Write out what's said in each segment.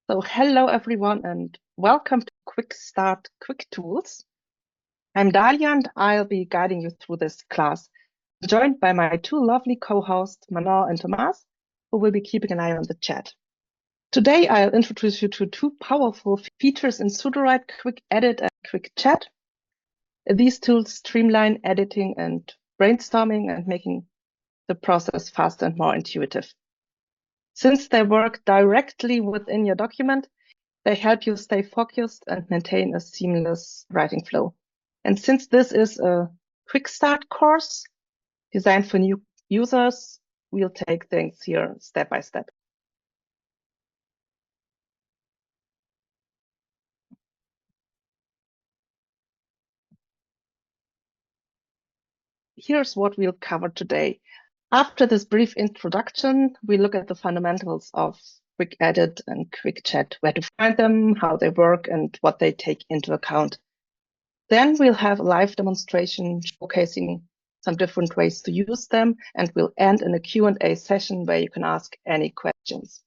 So hello everyone and welcome to Quick Start Quick Tools. I'm Dalia and I'll be guiding you through this class, joined by my two lovely co-hosts Manon and Tomas, who will be keeping an eye on the chat. Today I'll introduce you to two powerful features in Sudowrite, QuickEdit and QuickChat. These tools streamline editing and brainstorming and making the process faster and more intuitive. Since they work directly within your document, they help you stay focused and maintain a seamless writing flow. And since this is a quick start course designed for new users, we'll take things here step by step. Here's what we'll cover today. After this brief introduction, we look at the fundamentals of QuickEdit and QuickChat, where to find them, how they work, and what they take into account. Then we'll have a live demonstration showcasing some different ways to use them, and we'll end in a Q&A session where you can ask any questions.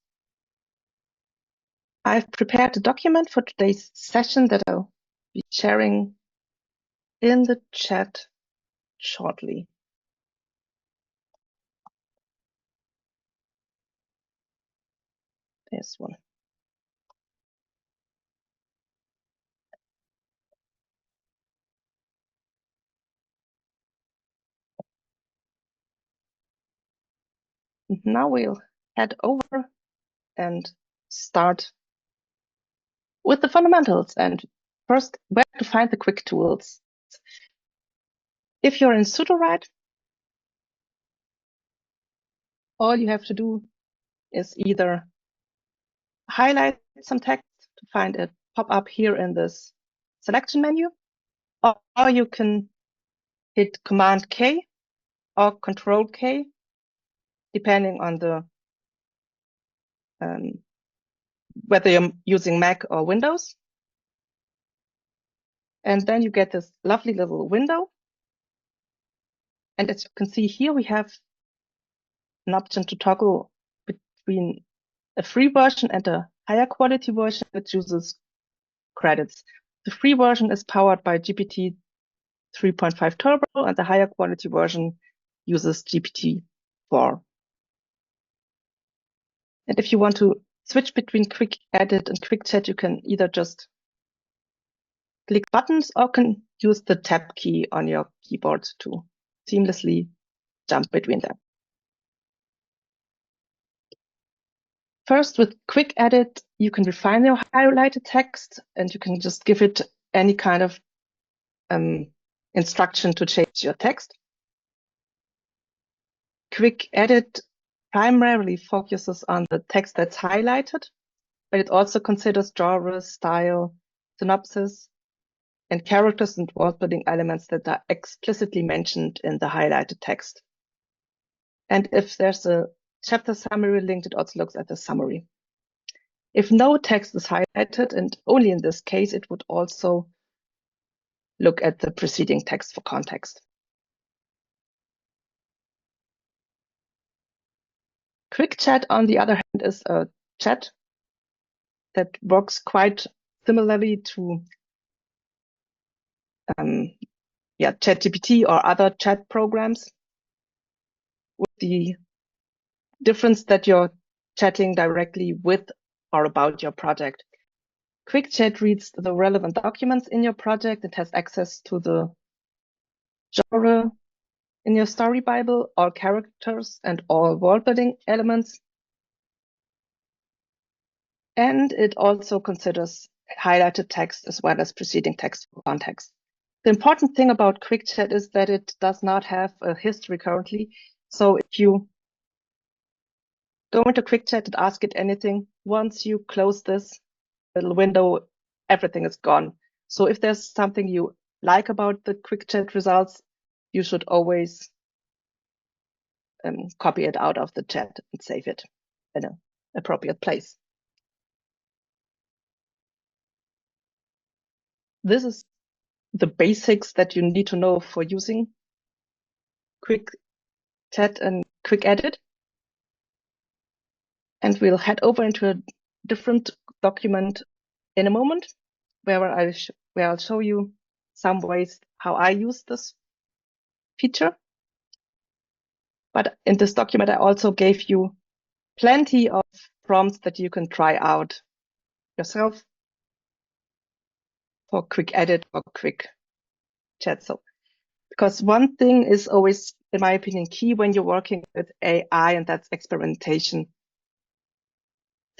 I've prepared a document for today's session that I'll be sharing in the chat shortly. There's one. And now we'll head over and start with the fundamentals. And first, where to find the quick tools. If you're in Sudowrite, all you have to do is either highlight some text to find it pop up here in this selection menu, or you can hit Command K or Control K, depending on the whether you're using Mac or Windows. And then you get this lovely little window. And as you can see here, we have an option to toggle between a free version and a higher quality version, which uses credits. The free version is powered by GPT 3.5 Turbo, and the higher quality version uses GPT-4. And if you want to switch between QuickEdit and QuickChat, you can either just click buttons or can use the tab key on your keyboard to seamlessly jump between them. First, with QuickEdit, you can refine your highlighted text and you can just give it any kind of instruction to change your text. QuickEdit primarily focuses on the text that's highlighted, but it also considers genre, style, synopsis, and characters and word-building elements that are explicitly mentioned in the highlighted text. And if there's a chapter summary linked, it also looks at the summary. If no text is highlighted, and only in this case, it would also look at the preceding text for context. QuickChat, on the other hand, is a chat that works quite similarly to ChatGPT or other chat programs, with the difference that you're chatting directly with or about your project. QuickChat reads the relevant documents in your project. It has access to the genre in your story Bible, all characters and all world-building elements. And it also considers highlighted text as well as preceding text for context. The important thing about QuickChat is that it does not have a history currently. So if you go into QuickChat and ask it anything, once you close this little window, everything is gone. So if there's something you like about the QuickChat results, you should always copy it out of the chat and save it in an appropriate place. This is the basics that you need to know for using QuickChat and QuickEdit. And we'll head over into a different document in a moment, where I'll show you some ways how I use this feature. But in this document, I also gave you plenty of prompts that you can try out yourself for QuickEdit or QuickChat. So, because one thing is always, in my opinion, key when you're working with AI, and that's experimentation.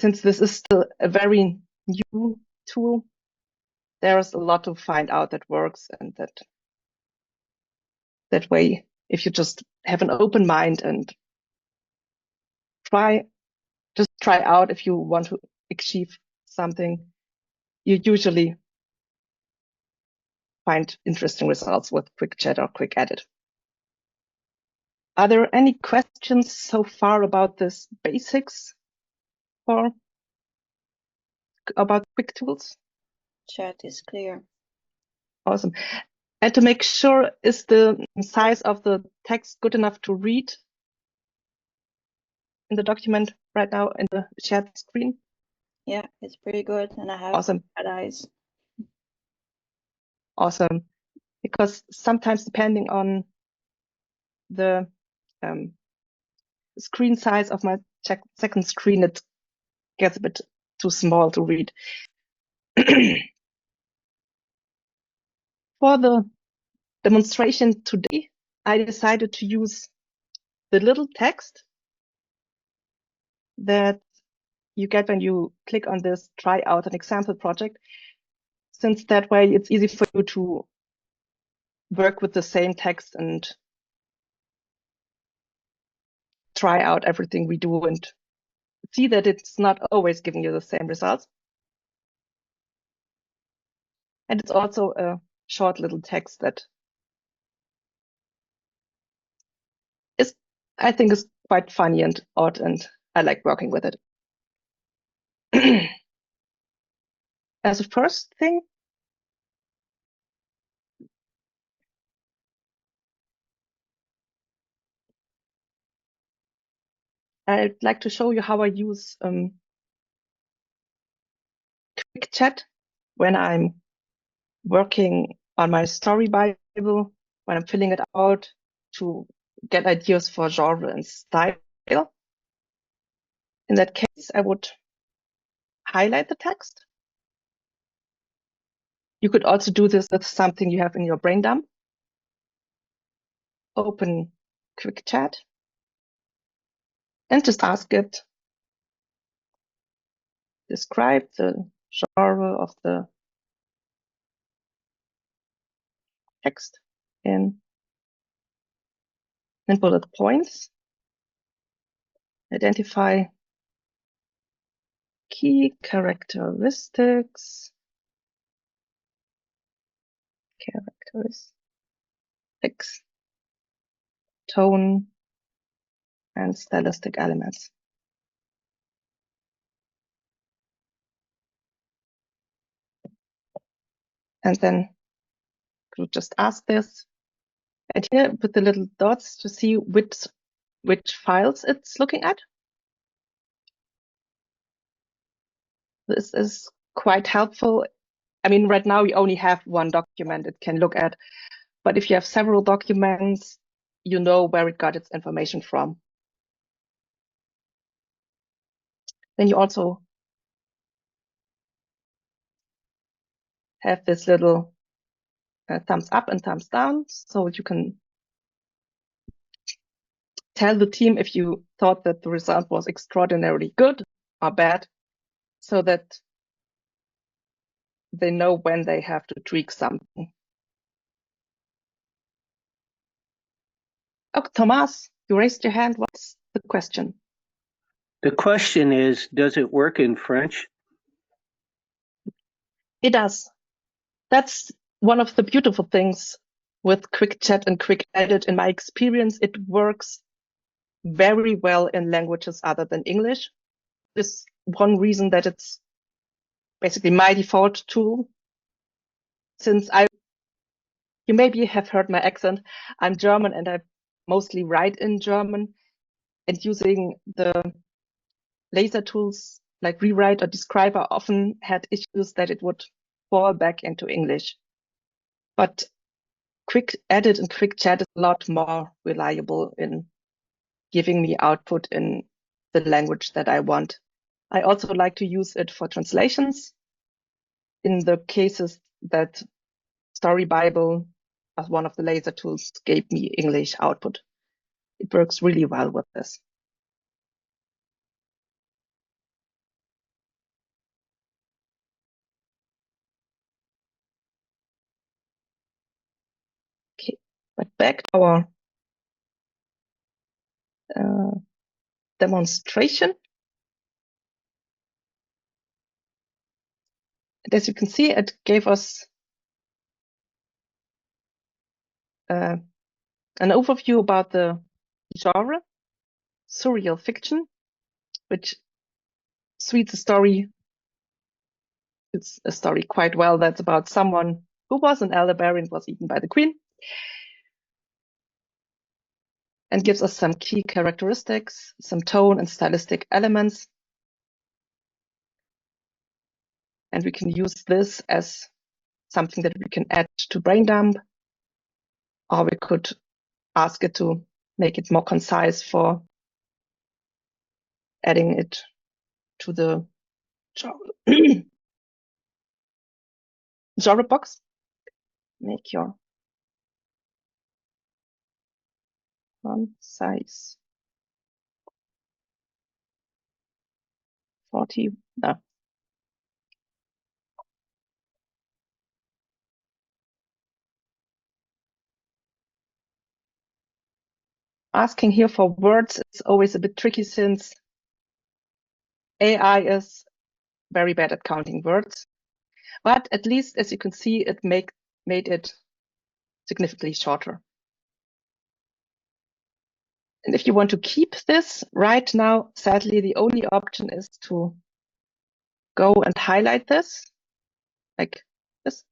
Since this is still a very new tool, there's a lot to find out that works, and that way, if you just have an open mind and try out if you want to achieve something, you usually find interesting results with QuickChat or QuickEdit. Are there any questions so far about this basics or about Quick Tools? Chat is clear. Awesome. And to make sure, is the size of the text good enough to read in the document right now in the shared screen? Yeah, it's pretty good, and I have Awesome. bad eyes. Awesome. Because sometimes, depending on the screen size of my second screen, it gets a bit too small to read. For the demonstration today, I decided to use the little text that you get when you click on this try out an example project, since that way it's easy for you to work with the same text and try out everything we do and see that it's not always giving you the same results. And it's also a short little text that is, I think, is quite funny and odd, and I like working with it. As a first thing, I'd like to show you how I use QuickChat when I'm working on my story Bible, when I'm filling it out to get ideas for genre and style. In that case, I would highlight the text. You could also do this with something you have in your brain dump. Open QuickChat and just ask it, describe the genre of the text in bullet points. Identify key characteristics, tone, and stylistic elements. And then you just ask this, and here with the little dots to see which files it's looking at. This is quite helpful. I mean, right now we only have one document it can look at, but if you have several documents, you know where it got its information from. Then you also have this little thumbs up and thumbs down, so you can tell the team if you thought that the result was extraordinarily good or bad, so that they know when they have to tweak something. Oh, Thomas, you raised your hand. What's the question? The question is, does it work in French? It does. That's one of the beautiful things with QuickChat and QuickEdit. In my experience, it works very well in languages other than English. This is one reason that it's basically my default tool. Since you maybe have heard my accent, I'm German and I mostly write in German, and using the laser tools like Rewrite or Describer often had issues that it would fall back into English. But QuickEdit and QuickChat is a lot more reliable in giving me output in the language that I want. I also like to use it for translations in the cases that Story Bible, as one of the laser tools, gave me English output. It works really well with this. Okay, but back to our demonstration. And as you can see, it gave us an overview about the genre, surreal fiction, which suits a story quite well. That's about someone who was an elder bear and was eaten by the queen, and gives us some key characteristics, some tone and stylistic elements. And we can use this as something that we can add to Braindump, or we could ask it to make it more concise for adding it to the genre box. Make your font size 40. No. Asking here for words is always a bit tricky since AI is very bad at counting words. But at least, as you can see, it made it significantly shorter. And if you want to keep this right now, sadly, the only option is to go and highlight this like this,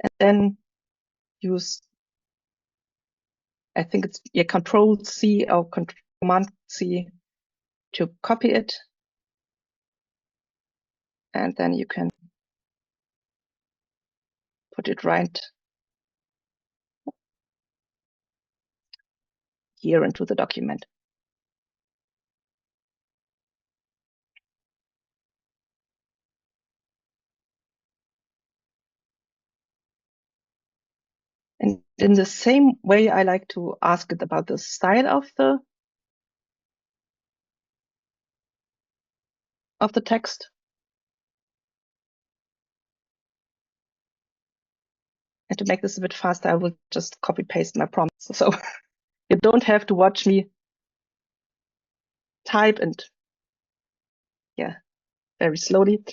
and then use, I think it's Control C or Command C to copy it. And then you can put it right here into the document. And in the same way, I like to ask it about the style of the text. And to make this a bit faster, I will just copy paste my prompts. So you don't have to watch me type and very slowly.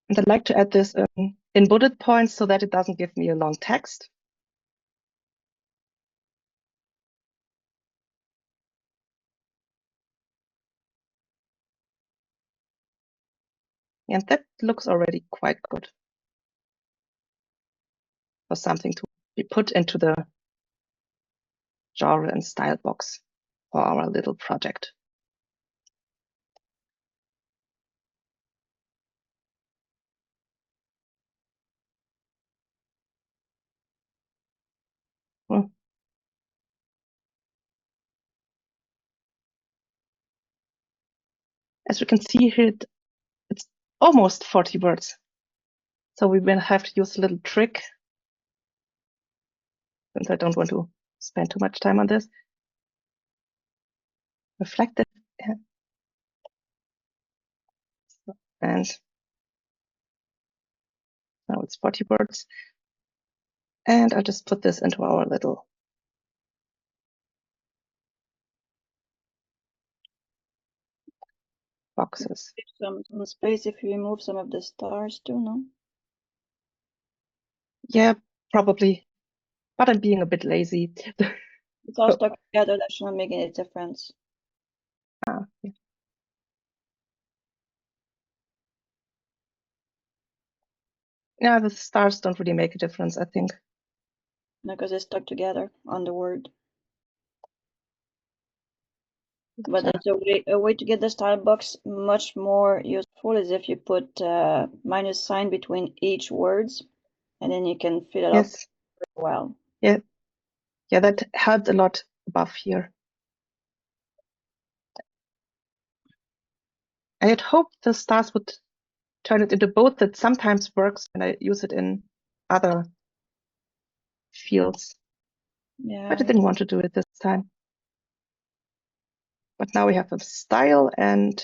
And I like to add this in bullet points so that it doesn't give me a long text. And that looks already quite good for something to be put into the genre and style box for our little project. As we can see here, it's almost 40 words. So we will have to use a little trick, since I don't want to spend too much time on this. Reflect it. And now it's 40 words. And I'll just put this into our little boxes. Some space if you remove some of the stars too, no? Yeah, probably. But I'm being a bit lazy. It's all stuck together, that shouldn't make any difference. Yeah. Yeah, the stars don't really make a difference, I think. No, because it's stuck together on the word. But it's a way to get the style box much more useful is if you put minus sign between each words, and then you can fill it up well. Yeah, that helped a lot above here. I had hoped the stars would turn it into both. That sometimes works when I use it in other fields. Yeah. But I didn't want to do it this time. But now we have a style and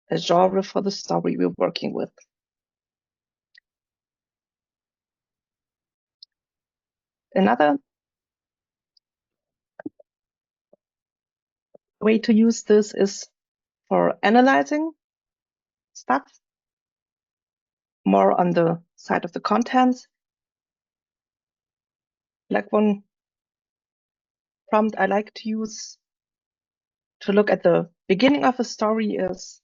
a genre for the story we're working with. Another way to use this is for analyzing stuff, more on the side of the contents. Like one prompt I like to use to look at the beginning of a story is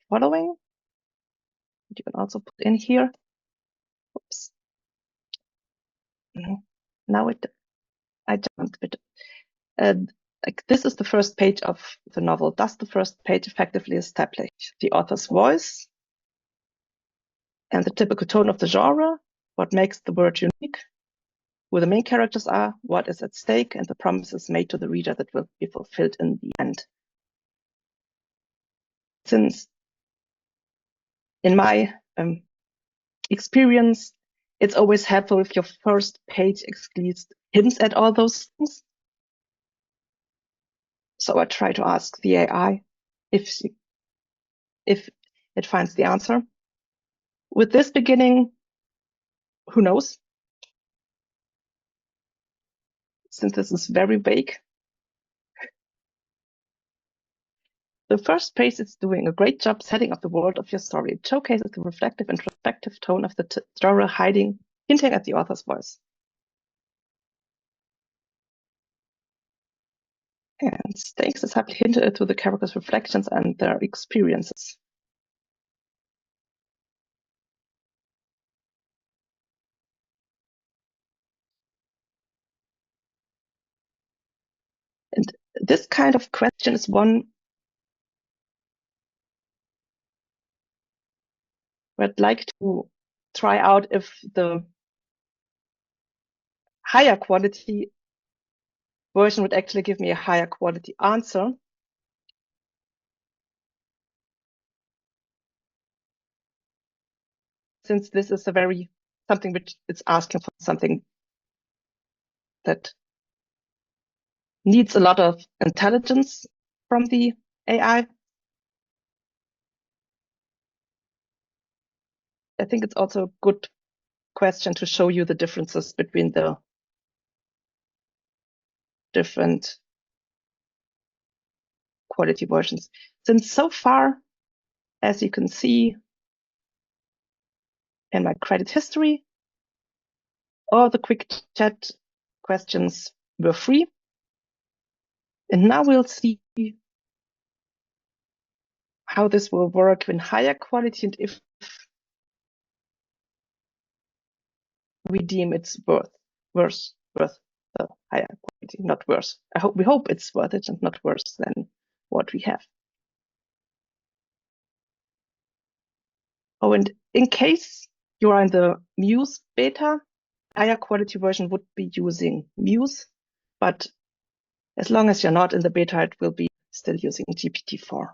following. You can also put in here. Oops. Now I jumped a bit. Like this is the first page of the novel. Does the first page effectively establish the author's voice and the typical tone of the genre? What makes the word unique? Who the main characters are? What is at stake? And the promises made to the reader that will be fulfilled in the end. Since in my experience, it's always helpful if your first page excludes hints at all those things. So I try to ask the AI if it finds the answer. With this beginning, who knows? Since this is very vague. The first page is doing a great job setting up the world of your story. It showcases the reflective and introspective tone of the genre, hinting at the author's voice. And stakes is happily hinted to the characters' reflections and their experiences. And this kind of question is one where I'd like to try out if the higher quality version would actually give me a higher quality answer. Since this is something which it's asking for something that needs a lot of intelligence from the AI. I think it's also a good question to show you the differences between the different quality versions. Since so far, as you can see in my credit history, all the QuickChat questions were free. And now we'll see how this will work in higher quality and if we deem it's worth the higher quality, not worse. We hope it's worth it and not worse than what we have. Oh, and in case you are in the Muse beta, higher quality version would be using Muse, but as long as you're not in the beta, it will be still using GPT-4.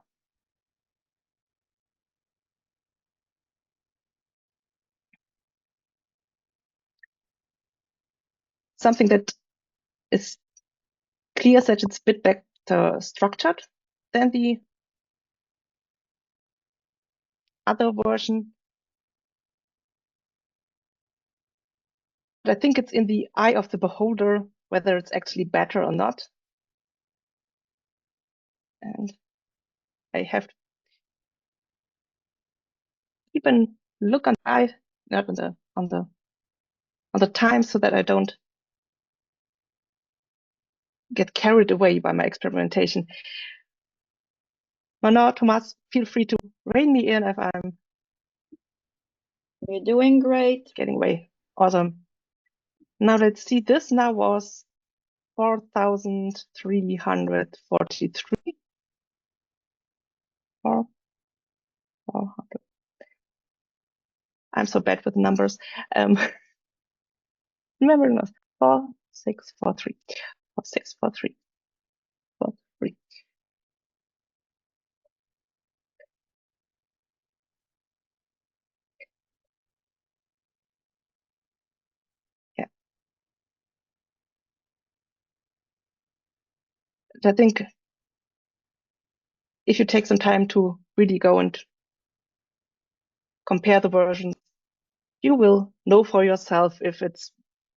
Something that is clear that it's a bit better structured than the other version. But I think it's in the eye of the beholder whether it's actually better or not. And I have to even look on the eye, not on the time, so that I don't get carried away by my experimentation. Manon, Thomas, feel free to rein me in if I'm You're doing great. getting away. Awesome. Now let's see. This now was 4,343 or 400. I'm so bad with numbers. Remember, no, 4,643. 4,643. 4,3. Yeah. I think if you take some time to really go and compare the versions, you will know for yourself if it's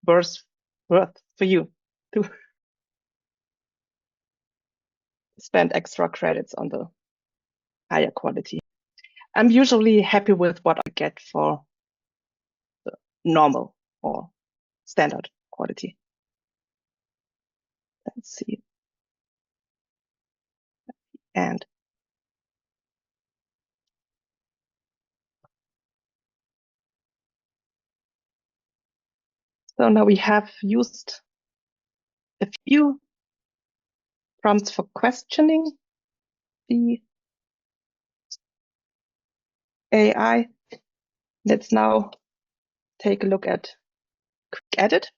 worth for you to spend extra credits on the higher quality. I'm usually happy with what I get for the normal or standard quality. Let's see. And so now we have used a few prompts for questioning the AI. Let's now take a look at QuickEdit.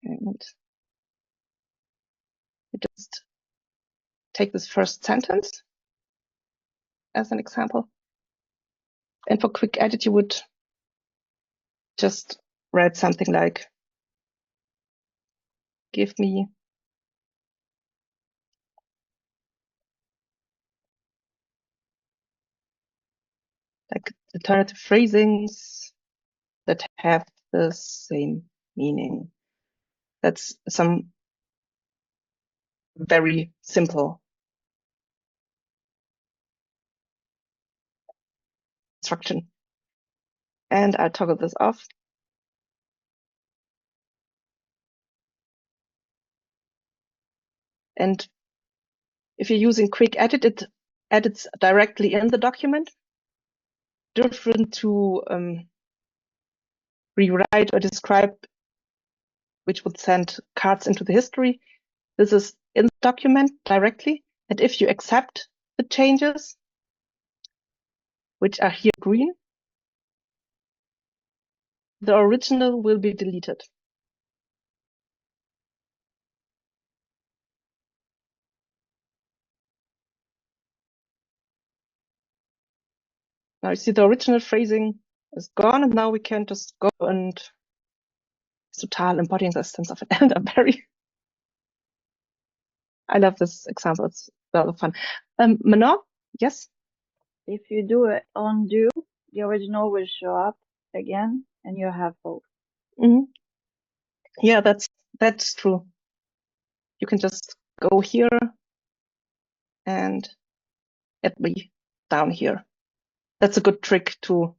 And we just take this first sentence as an example. And for QuickEdit, you would just write something like, give me like alternative phrasings that have the same meaning. That's some very simple instruction. And I'll toggle this off. And if you're using QuickEdit, it edits directly in the document, different to rewrite or describe, which would send cards into the history. This is in the document directly. And if you accept the changes, which are here green, the original will be deleted. Now you see the original phrasing is gone, and now we can just go and total embodying the essence of it. And I love this example. It's a lot of fun. Manon, yes? If you do it undo, the original will show up again, and you have both. Mm-hmm. Yeah, that's true. You can just go here and get me down here. That's a good trick to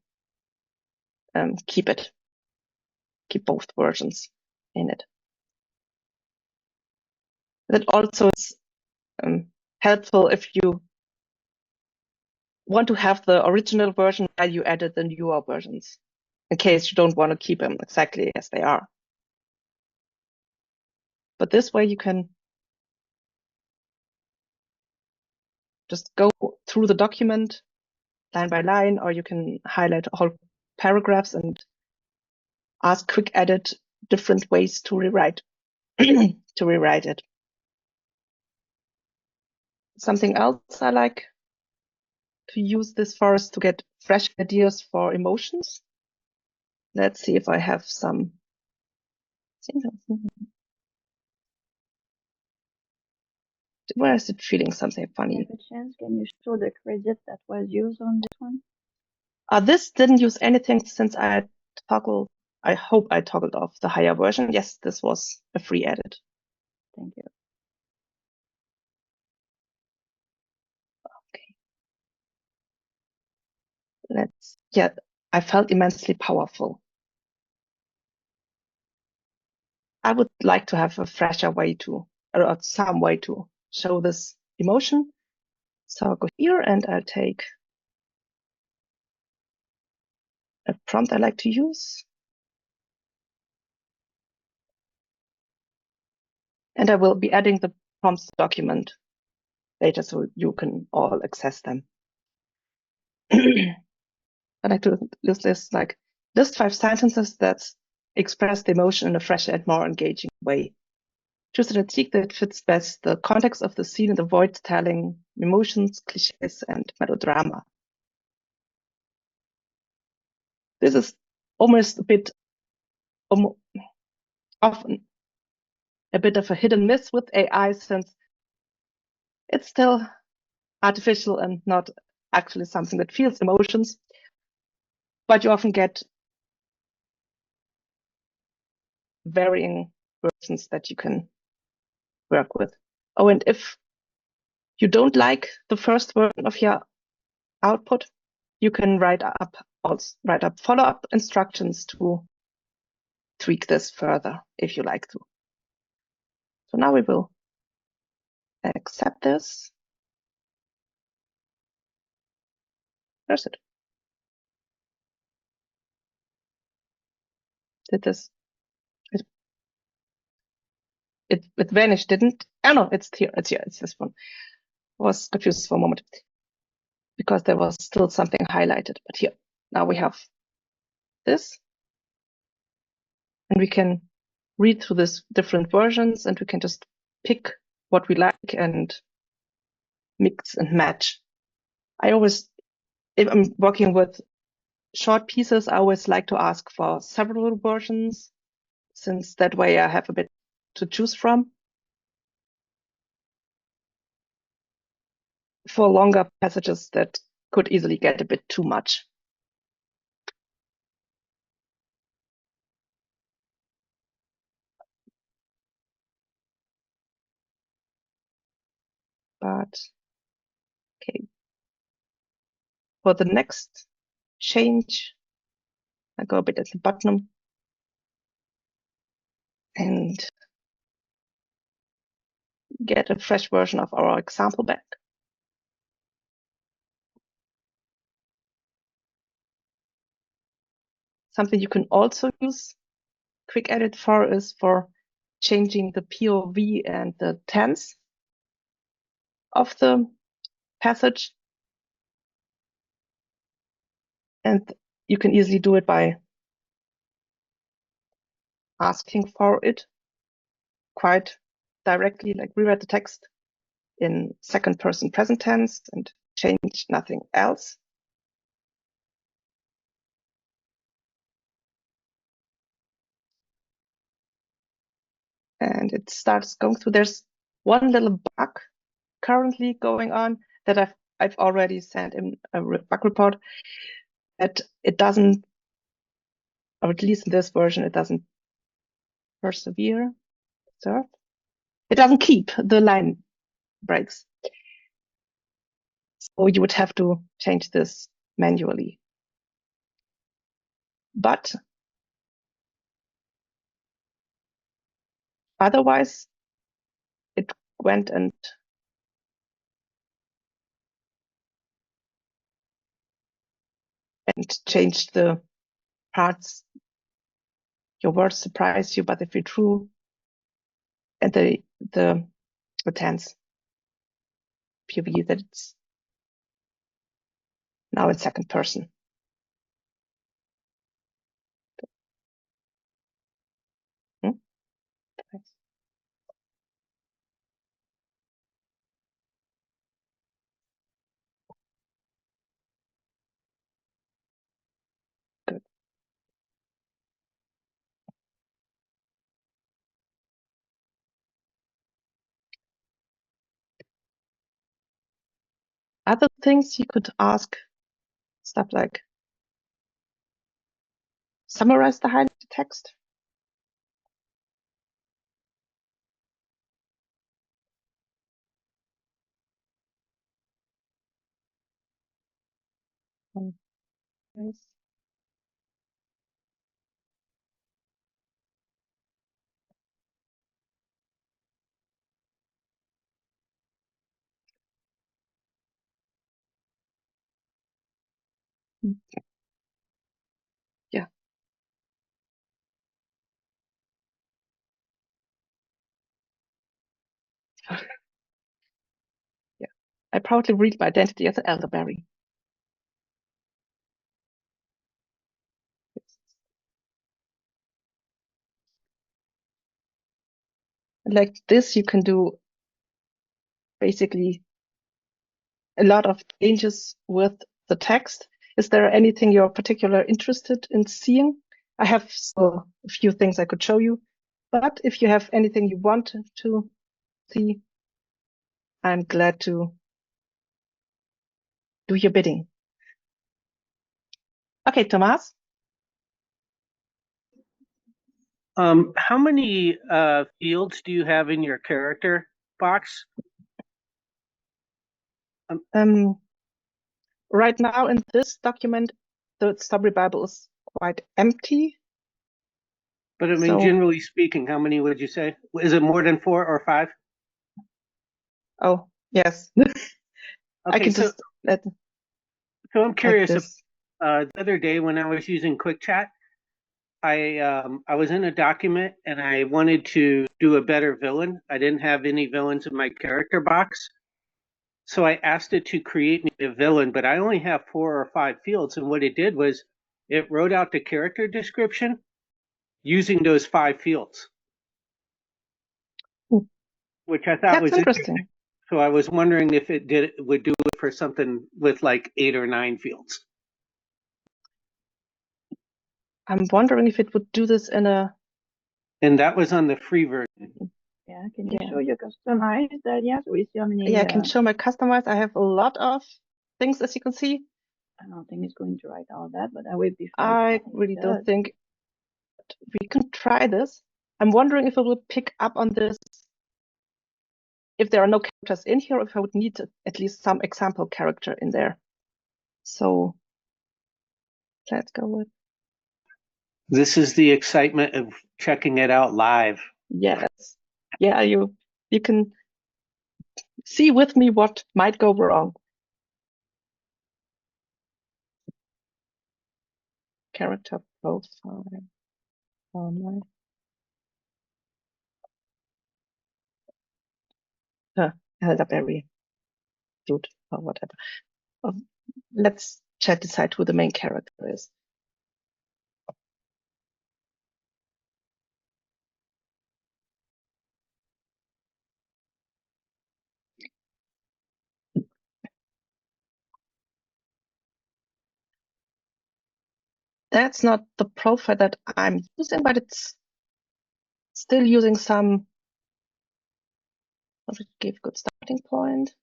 keep both versions in it. That also is helpful if you want to have the original version while you edit the newer versions, in case you don't want to keep them exactly as they are. But this way you can just go through the document line by line, or you can highlight whole paragraphs and ask QuickEdit different ways to rewrite it. Something else I like to use this for is to get fresh ideas for emotions. Let's see if I have some. Where is it feeling something funny? Chance, can you show the credit that was used on this one? This didn't use anything since I hope I toggled off the higher version. Yes, this was a free edit. Thank you. Okay. I felt immensely powerful. I would like to have a fresher way or some way to show this emotion. So I'll go here and I'll take a prompt I like to use. And I will be adding the prompts document later so you can all access them. I like to use this like list 5 sentences that express the emotion in a fresh and more engaging way. Choose a critique that fits best the context of the scene and avoid telling emotions, cliches, and melodrama. This is almost a bit often a bit of a hit and miss with AI, since it's still artificial and not actually something that feels emotions, but you often get varying versions that you can work with. Oh, and if you don't like the first version of your output, you can write up follow-up instructions to tweak this further if you like to. So now we will accept this. Where's it? Did this? It vanished, didn't? Oh no, it's here. It's here. It's this one. I was confused for a moment because there was still something highlighted. But here, now we have this, and we can read through these different versions, and we can just pick what we like and mix and match. If I'm working with short pieces, I always like to ask for several versions, since that way I have a bit to choose from. For longer passages, that could easily get a bit too much. But okay, for the next change, I go a bit at the bottom and get a fresh version of our example back. Something you can also use QuickEdit for is for changing the POV and the tense of the passage. And you can easily do it by asking for it quite directly, like rewrite the text in second person present tense and change nothing else. And it starts going through. There's one little bug currently going on that I've already sent in a bug report, that it doesn't, or at least in this version, it doesn't persevere. It doesn't keep the line breaks. So you would have to change this manually. But otherwise, it went and changed the parts. Your words surprise you, but if you're true, and the tense POV, that it's now in second person. Good. Other things you could ask, stuff like summarize the highlighted text. Nice. I proudly read my identity as an elderberry. Like this, you can do basically a lot of changes with the text. Is there anything you're particularly interested in seeing? I have still a few things I could show you, but if you have anything you want to see, I'm glad to do your bidding. Okay, Thomas. How many fields do you have in your character box? Right now in this document, the summary Bible is quite empty. But I mean, generally speaking, how many would you say? Is it more than 4 or 5? Oh, yes. Okay, I can just let. So I'm curious. Like the other day when I was using QuickChat, I was in a document and I wanted to do a better villain. I didn't have any villains in my character box. So I asked it to create me a villain, but I only have 4 or 5 fields. And what it did was it wrote out the character description using those 5 fields, which I thought was interesting. So I was wondering if it would do it for something with like 8 or 9 fields. I'm wondering if it would do this in a. And that was on the free version. Yeah, can you show your customized? Yeah, so we see how many. Yeah, I can show my customized. I have a lot of things, as you can see. I don't think it's going to write all that, but I would be. I really don't think we can try this. I'm wondering if it will pick up on this. If there are no characters in here, if I would need at least some example character in there. So let's go with. This is the excitement of checking it out live. Yes. Yeah, you can see with me what might go wrong. Character profile. Oh my. Elderberry. Dude, or whatever. Let's decide who the main character is. That's not the profile that I'm using, but it's still using some. Does it give good starting point?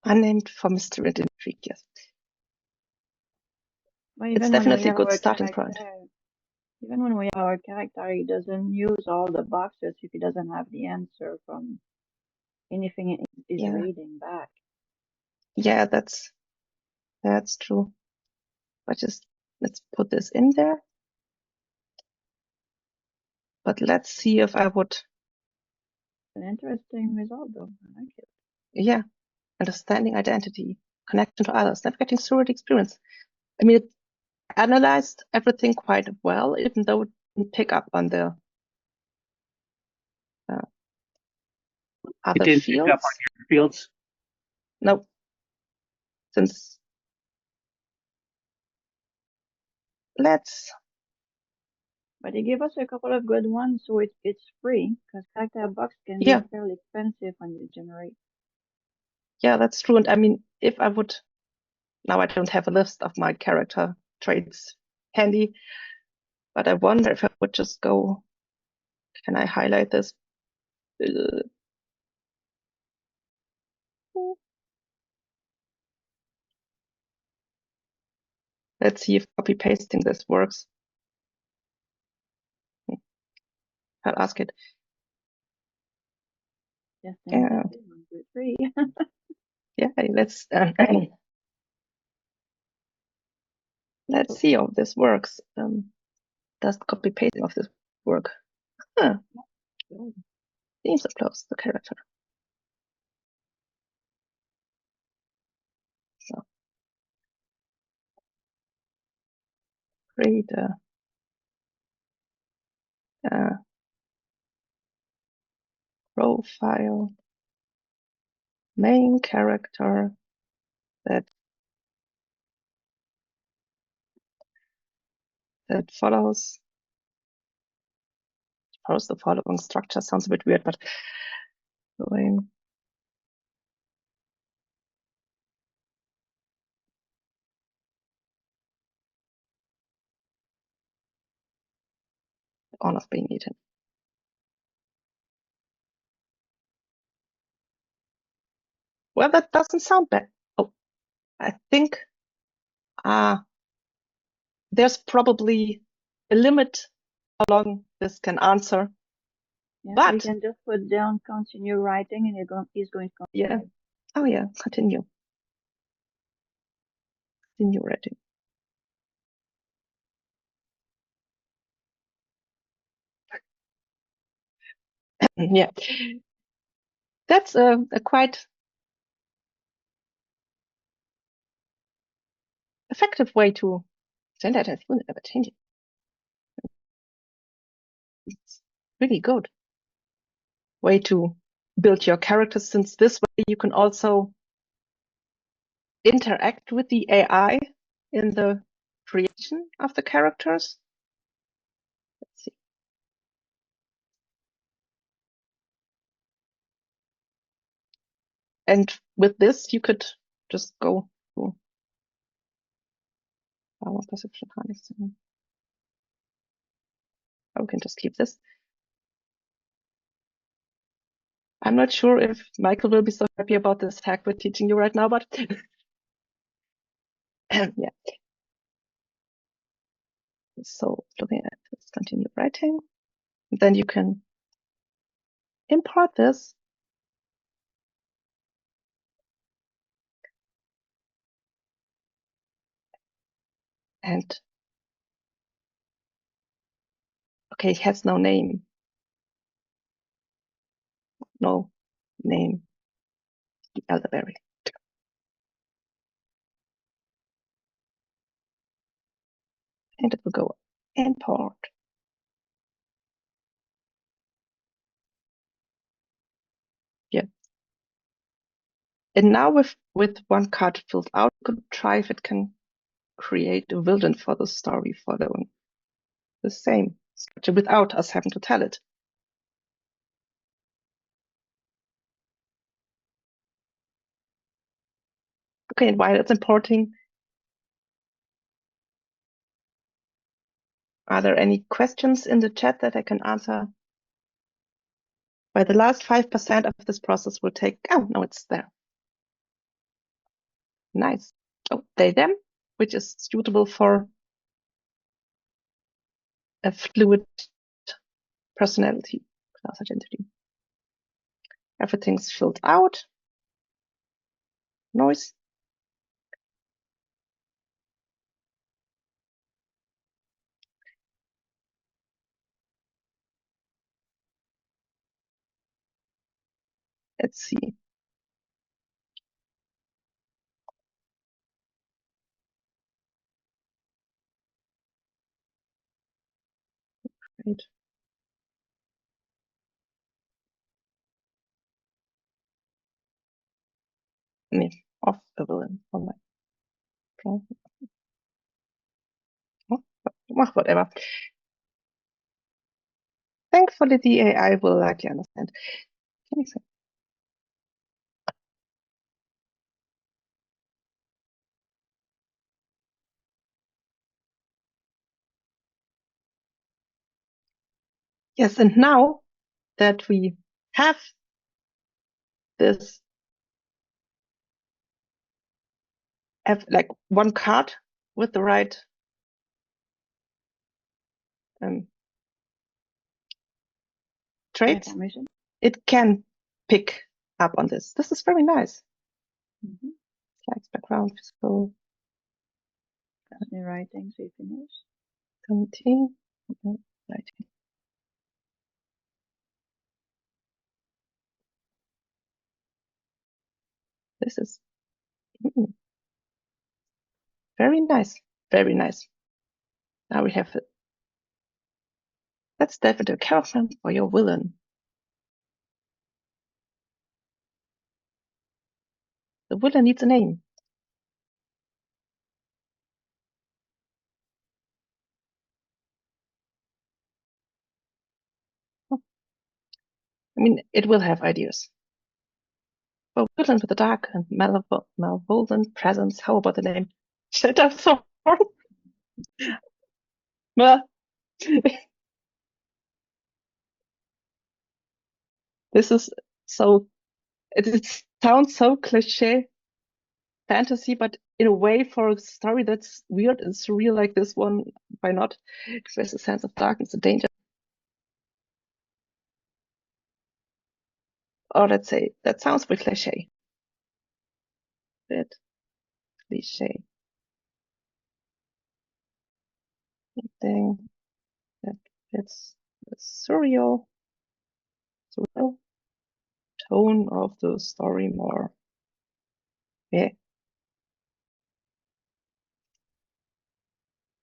Unnamed for mystery and intrigue, yes. It's definitely a good starting point. Even when we have our character, he doesn't use all the boxes if he doesn't have the answer from anything he's reading back. Yeah, that's true. But just let's put this in there. But let's see if I would. An interesting result, though. I like it. Yeah, understanding identity, connection to others, navigating through the experience. I mean, it analyzed everything quite well, even though it didn't pick up on the other fields. Pick up on your fields? No, since But he gave us a couple of good ones, so it's free, because character box can be fairly expensive when you generate. Yeah, that's true. And I mean, if I would, now I don't have a list of my character traits handy, but I wonder if I would just go, can I highlight this? Let's see if copy pasting this works. I'll ask it. Yes, Yeah. 1, 2, 3. Yeah, let's see how this works. Does copy pasting of this work? Huh. Seems to close the character. So create profile, main character that follows the following structure. Sounds a bit weird, but going on of being eaten. Well, that doesn't sound bad. Oh, I think there's probably a limit how long this can answer. Yeah, but you can just put down continue writing and he's going to continue. Yeah. Oh yeah, continue. Continue writing. Yeah. That's a quite effective way to send that. It's really good way to build your characters, since this way you can also interact with the AI in the creation of the characters. Let's see. And with this, you could just go to our perception harnessing. We can just keep this. I'm not sure if Michael will be so happy about this hack we're teaching you right now, but yeah. So looking at this, continue writing. Then you can import this. And okay, it has no name. No name. The elderberry. And it will go import. Yeah. And now with one card filled out, you could try if it can create a villain for the story following the same structure without us having to tell it. Okay, and while it's importing, are there any questions in the chat that I can answer? By the last 5% of this process will take, oh, no, it's there. Nice. Oh, they, them, which is suitable for a fluid personality class identity. Everything's filled out. Noise. Let's see. Right. Nee, off the villain on my phone. Whatever. Thankfully, the AI will likely understand. Anything. Yes, and now that we have this, like one card with the right traits, it can pick up on this. This is very nice. Slides, background, physical. Writing, so you finish. Continue. Writing. This is very nice. Very nice. Now we have it. Let's dive into character for your villain. The villain needs a name. I mean, it will have ideas. But villain with a dark and malevolent presence. How about the name Shadowthorn? Well, this is so. It sounds so cliche fantasy, but in a way, for a story that's weird and surreal like this one, why not? There's a sense of darkness and danger. Or let's say that sounds a bit cliche. Something that fits the surreal tone of the story more. Yeah.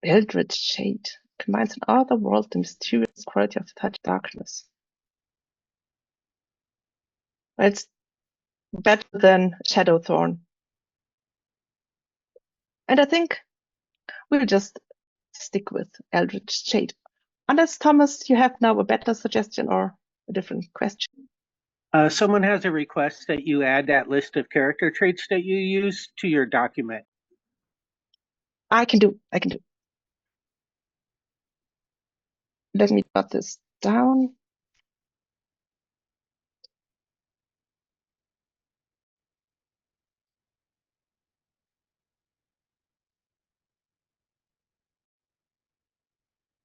Eldritch Shade combines an otherworldly, mysterious quality of touch darkness. It's better than Shadowthorn. And I think we'll just stick with Eldritch Shade. Unless, Thomas, you have now a better suggestion or a different question. Someone has a request that you add that list of character traits that you use to your document. I can do. Let me jot this down.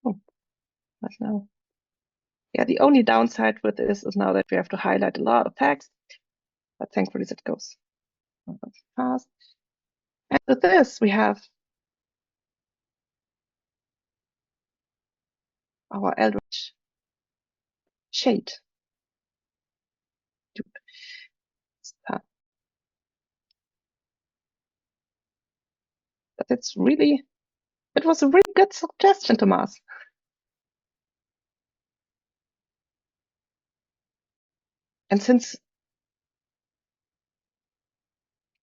Oh, what now? Yeah, the only downside with this is now that we have to highlight a lot of text, but thankfully it goes fast. And with this, we have our Eldritch Shade. But it was a really good suggestion, Thomas. And since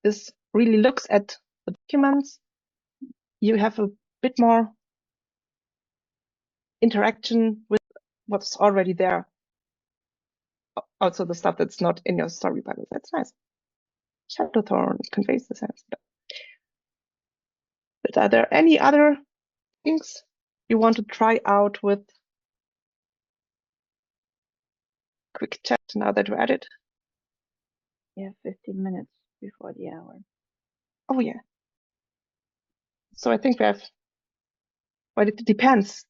this really looks at the documents, you have a bit more interaction with what's already there. Also the stuff that's not in your story Bible. That's nice. Shadowthorn conveys the sense. But are there any other things you want to try out with QuickChat now that we're at it? Yeah, 15 minutes before the hour. Oh yeah. So I think we have, well, it depends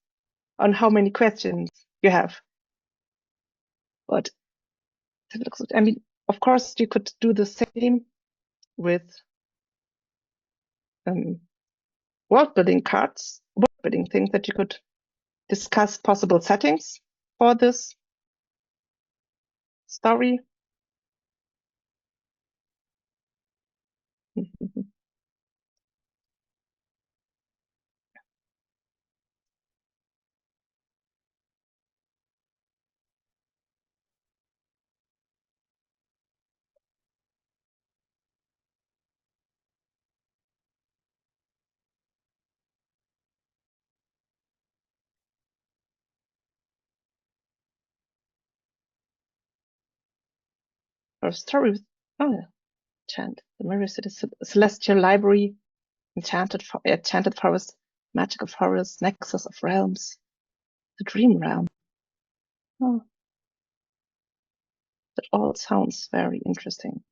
on how many questions you have. But it looks, I mean, of course you could do the same with world building cards, world building things that you could discuss possible settings for this story. Or story with, enchant, the Mirror City, Celestial Library, Enchanted Forest, Magical Forest, Nexus of Realms, the Dream Realm. Oh, that all sounds very interesting.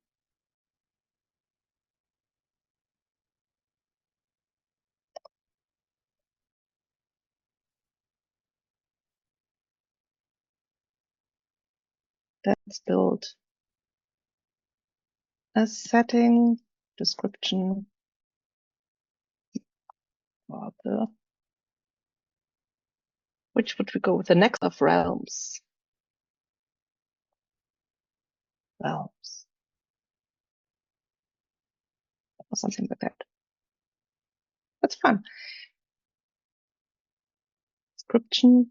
Let's build a setting description for the, which would we go with? The Nexus of Realms. Or something like that. That's fun. Description.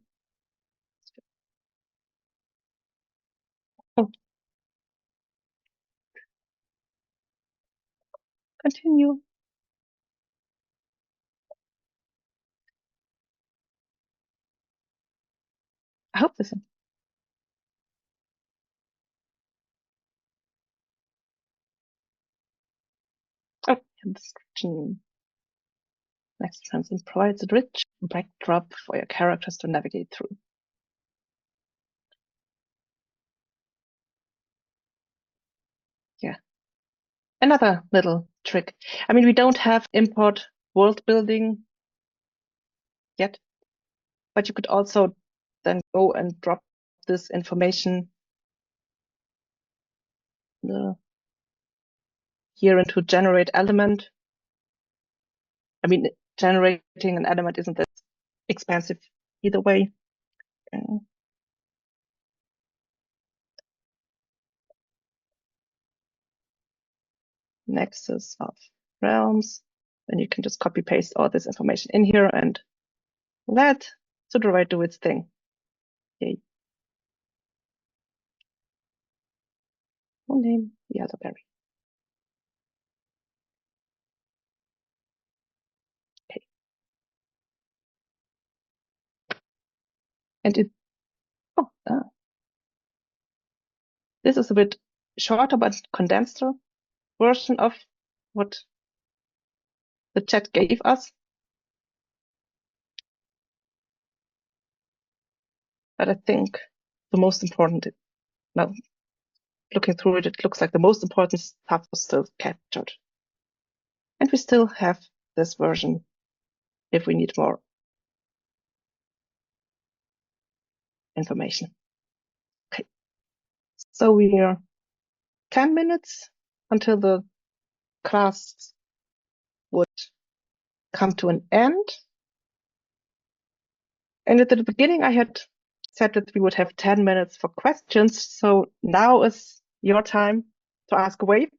Oh. continue. I hope this. Oh, description. Next sentence provides a rich backdrop for your characters to navigate through. Yeah. Another little trick. I mean, we don't have import world building yet, but you could also then go and drop this information here into generate element. I mean, generating an element isn't that expensive either way. Nexus of realms. Then you can just copy paste all this information in here and let Sudowrite do its thing. Yay. Full name, the elderberry. Okay. And it, this is a bit shorter but condensed version of what the chat gave us. But I think the most important, now looking through it, it looks like the most important stuff was still captured. And we still have this version if we need more information. Okay. So we are 10 minutes until the class would come to an end. And at the beginning, I had said that we would have 10 minutes for questions. So now is your time to ask away.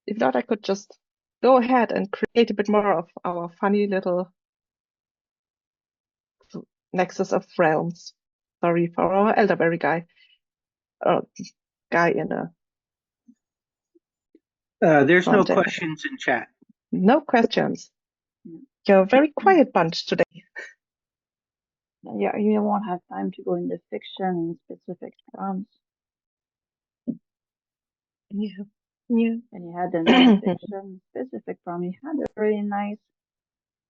If not, I could just go ahead and create a bit more of our funny little Nexus of Realms. Sorry for our elderberry guy. Guy in a... There's no questions in chat. No questions. You're a very quiet bunch today. Yeah, you won't have time to go into fiction and specific prompts. Yeah. Yeah. And you had the non-fiction specific prompt. You had a really nice.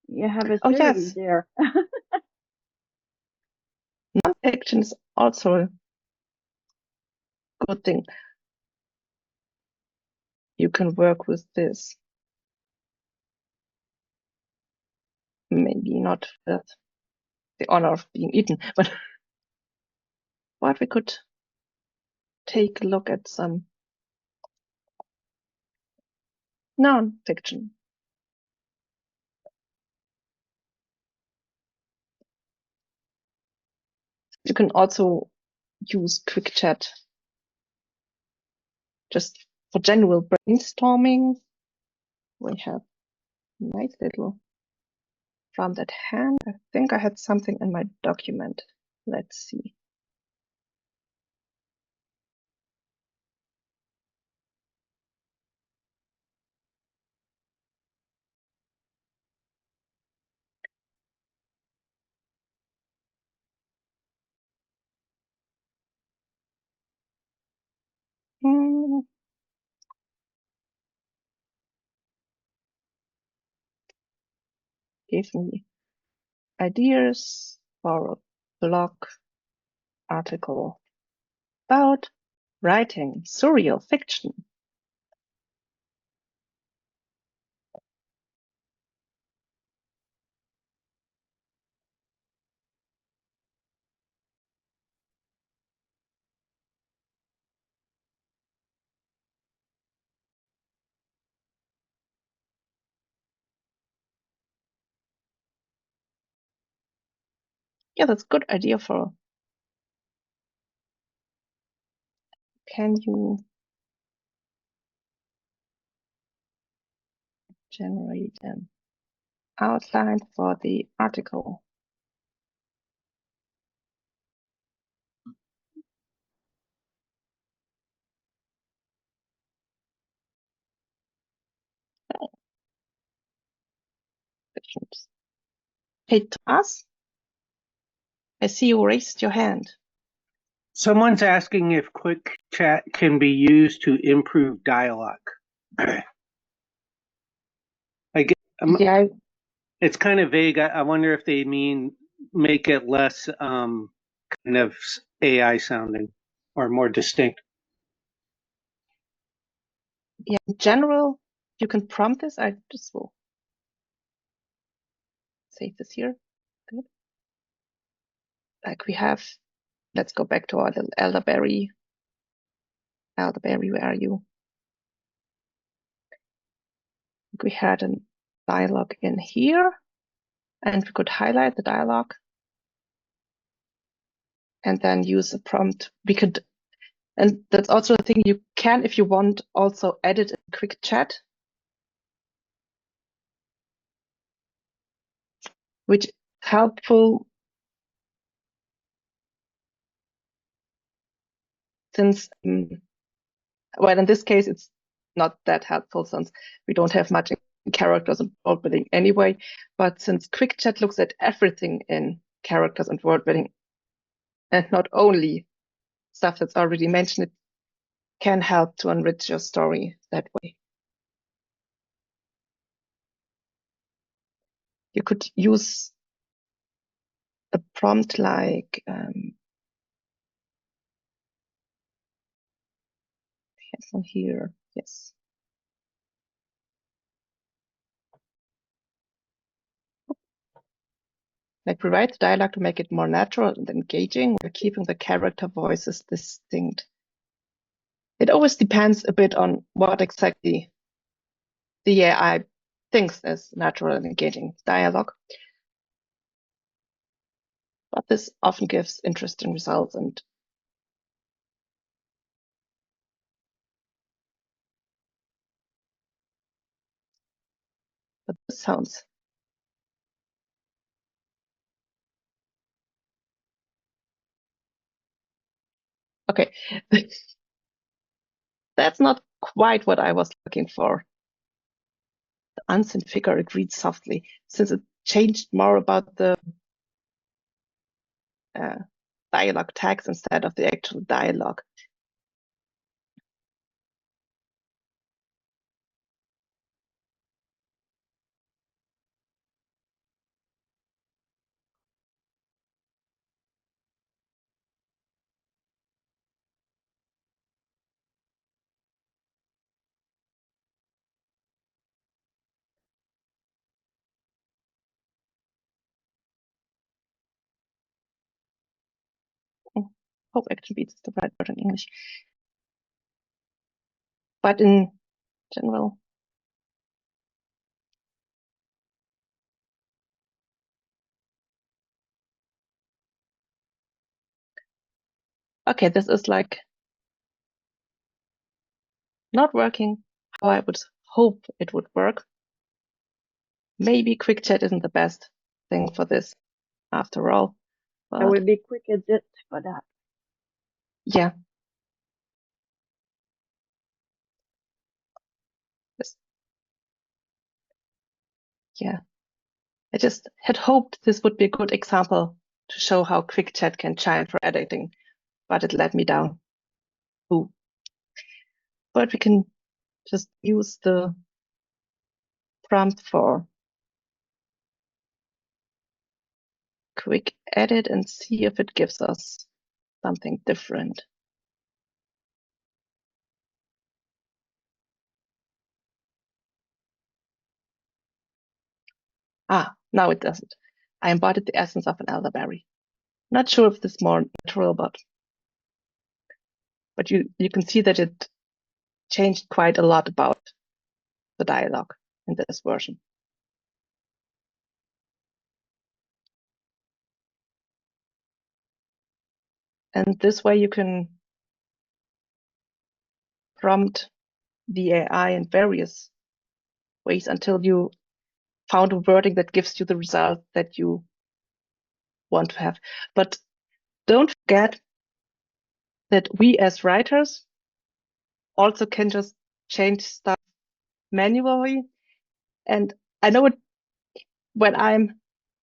You have a series there. Non-fiction is also a good thing. You can work with this. Maybe not with the honor of being eaten, but we could take a look at some non-fiction. You can also use QuickChat just for general brainstorming. We have a nice little from that hand. I think I had something in my document. Let's see. Give me ideas for a blog article about writing surreal fiction. Yeah, that's a good idea for. Can you generate an outline for the article? questions? Hey, Thomas, I see you raised your hand. Someone's asking if QuickChat can be used to improve dialogue. Yeah. It's kind of vague. I wonder if they mean make it less kind of AI sounding or more distinct. Yeah, in general, you can prompt this. I just will save this here. Good. Like we have, let's go back to our little elderberry. Elderberry, where are you? We had a dialogue in here, and we could highlight the dialogue and then use a prompt. We could, and that's also a thing you can, if you want, also edit in QuickChat, which is helpful since, well, in this case, it's not that helpful since we don't have much characters and word building anyway. But since QuickChat looks at everything in characters and word building, and not only stuff that's already mentioned, it can help to enrich your story that way. You could use a prompt like one here, yes. Like rewrite the dialogue to make it more natural and engaging while keeping the character voices distinct. It always depends a bit on what exactly the AI thinks as natural and engaging dialogue. But this often gives interesting results and but this sounds okay. That's not quite what I was looking for. The unseen figure agreed softly, since it changed more about the dialogue tags instead of the actual dialogue. Hope action beats is the right word in English. But in general, okay, this is like not working how I would hope it would work. Maybe QuickChat isn't the best thing for this after all. That would be QuickEdit for that. Yeah. Yeah. I just had hoped this would be a good example to show how QuickChat can shine for editing, but it let me down. Ooh. But we can just use the prompt for QuickEdit and see if it gives us something different. Ah, now it doesn't. I embodied the essence of an elderberry. Not sure if this is more natural, but you can see that it changed quite a lot about the dialogue in this version. And this way you can prompt the AI in various ways until you found a wording that gives you the result that you want to have. But don't forget that we as writers also can just change stuff manually. And I know when I'm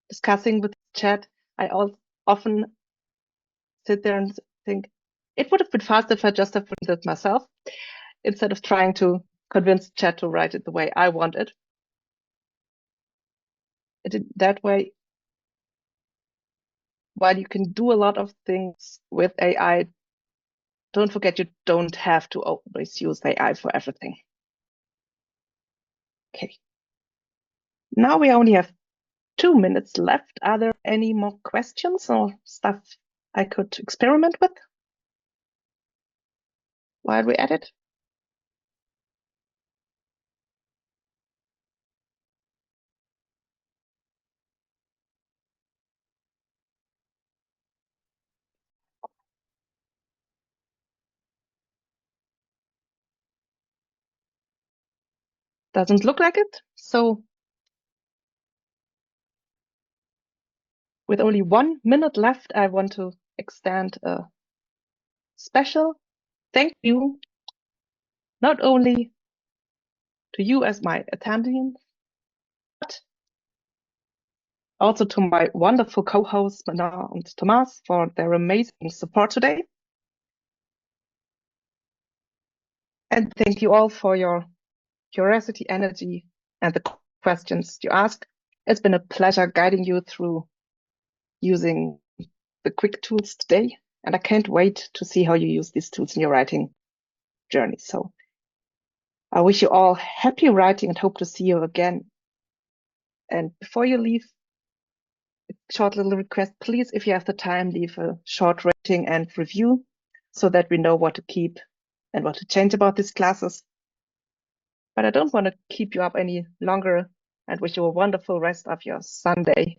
discussing with chat, I often sit there and think, it would have been faster if I just have written it myself, instead of trying to convince chat to write it the way I want it. That way, while you can do a lot of things with AI, don't forget you don't have to always use AI for everything. Okay. Now we only have 2 minutes left. Are there any more questions or stuff I could experiment with while we edit? Doesn't look like it. So with only 1 minute left, I want to extend a special thank you, not only to you as my attendee, but also to my wonderful co-hosts, Mana and Thomas, for their amazing support today. And thank you all for your curiosity, energy, and the questions you asked. It's been a pleasure guiding you through using the quick tools today, and I can't wait to see how you use these tools in your writing journey. So I wish you all happy writing and hope to see you again. And before you leave, a short little request, please, if you have the time, leave a short rating and review so that we know what to keep and what to change about these classes. But I don't want to keep you up any longer and wish you a wonderful rest of your Sunday.